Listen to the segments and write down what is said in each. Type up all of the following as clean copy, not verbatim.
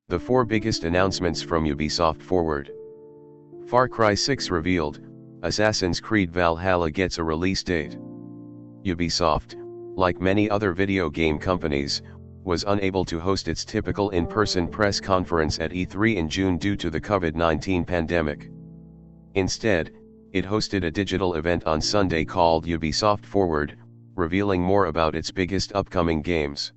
The four biggest announcements from Ubisoft forward. Far Cry 6 revealed, Assassin's Creed Valhalla gets a release date. Ubisoft, like many other video game companies, was unable to host its typical in-person press conference at E3 in June due to the COVID-19 pandemic. Instead, it hosted a digital event on Sunday called Ubisoft Forward, revealing more about its biggest upcoming games.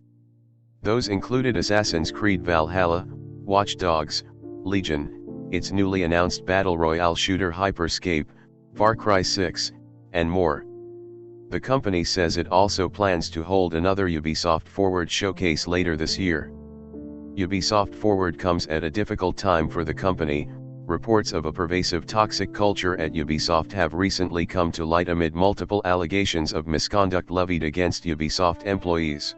Those included Assassin's Creed Valhalla, Watch Dogs, Legion, its newly announced battle royale shooter Hyperscape, Far Cry 6, and more. The company says it also plans to hold another Ubisoft Forward showcase later this year. Ubisoft Forward comes at a difficult time for the company. Reports of a pervasive toxic culture at Ubisoft have recently come to light amid multiple allegations of misconduct levied against Ubisoft employees.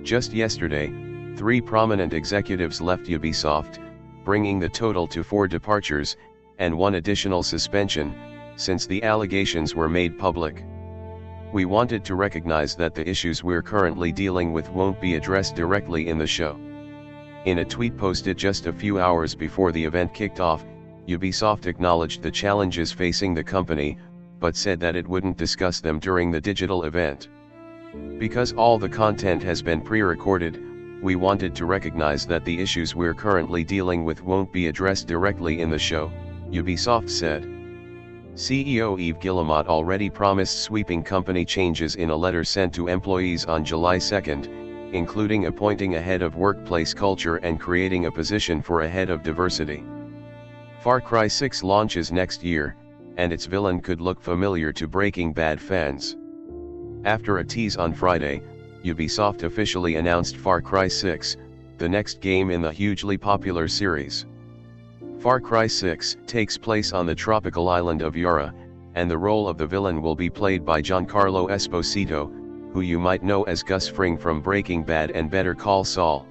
Just yesterday, 3 prominent executives left Ubisoft, bringing the total to 4 departures, and 1 additional suspension, since the allegations were made public. We wanted to recognize that the issues we're currently dealing with won't be addressed directly in the show. In a tweet posted just a few hours before the event kicked off, Ubisoft acknowledged the challenges facing the company, but said that it wouldn't discuss them during the digital event. Because all the content has been pre-recorded, we wanted to recognize that the issues we're currently dealing with won't be addressed directly in the show, Ubisoft said. CEO Yves Guillemot already promised sweeping company changes in a letter sent to employees on July 2, including appointing a head of workplace culture and creating a position for a head of diversity. Far Cry 6 launches next year, and its villain could look familiar to Breaking Bad fans. After a tease on Friday, Ubisoft officially announced Far Cry 6, the next game in the hugely popular series. Far Cry 6 takes place on the tropical island of Yara, and the role of the villain will be played by Giancarlo Esposito, who you might know as Gus Fring from Breaking Bad and Better Call Saul.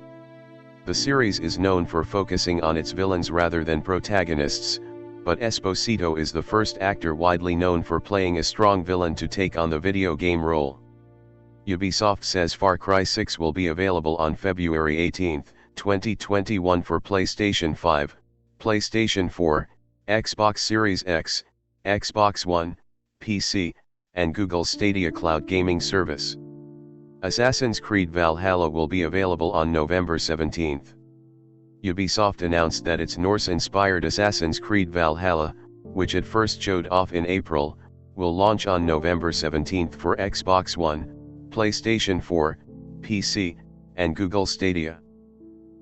The series is known for focusing on its villains rather than protagonists, but Esposito is the first actor widely known for playing a strong villain to take on the video game role. Ubisoft says Far Cry 6 will be available on February 18, 2021 for PlayStation 5, PlayStation 4, Xbox Series X, Xbox One, PC, and Google Stadia cloud gaming service. Assassin's Creed Valhalla will be available on November 17. Ubisoft announced that its Norse-inspired Assassin's Creed Valhalla, which it first showed off in April, will launch on November 17 for Xbox One, PlayStation 4, PC, and Google Stadia.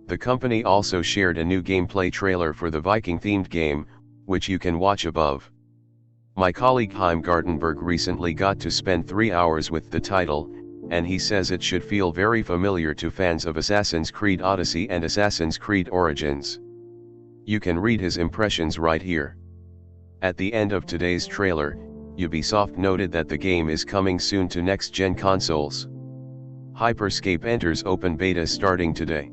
The company also shared a new gameplay trailer for the Viking-themed game, which you can watch above. My colleague Heim Gartenberg recently got to spend 3 hours with the title, and he says it should feel very familiar to fans of Assassin's Creed Odyssey and Assassin's Creed Origins. You can read his impressions right here. At the end of today's trailer, Ubisoft noted that the game is coming soon to next-gen consoles. Hyperscape enters open beta starting today.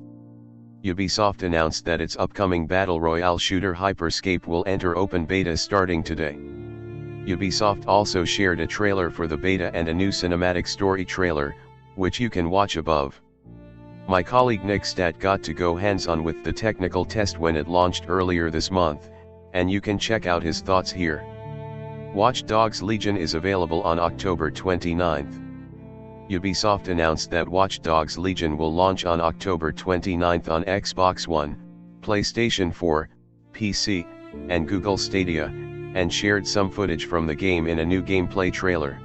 Ubisoft announced that its upcoming battle royale shooter Hyperscape will enter open beta starting today. Ubisoft also shared a trailer for the beta and a new cinematic story trailer, which you can watch above. My colleague Nick Stat got to go hands-on with the technical test when it launched earlier this month, and you can check out his thoughts here. Watch Dogs Legion is available on October 29. Ubisoft announced that Watch Dogs Legion will launch on October 29 on Xbox One, PlayStation 4, PC, and Google Stadia, and shared some footage from the game in a new gameplay trailer.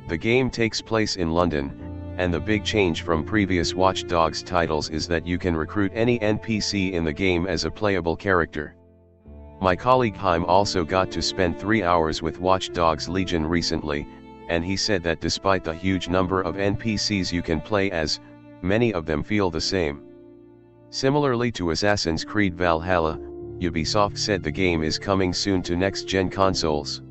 The game takes place in London, and the big change from previous Watch Dogs titles is that you can recruit any NPC in the game as a playable character. My colleague Heim also got to spend 3 hours with Watch Dogs Legion recently, and he said that despite the huge number of NPCs you can play as, many of them feel the same. Similarly to Assassin's Creed Valhalla, Ubisoft said the game is coming soon to next-gen consoles.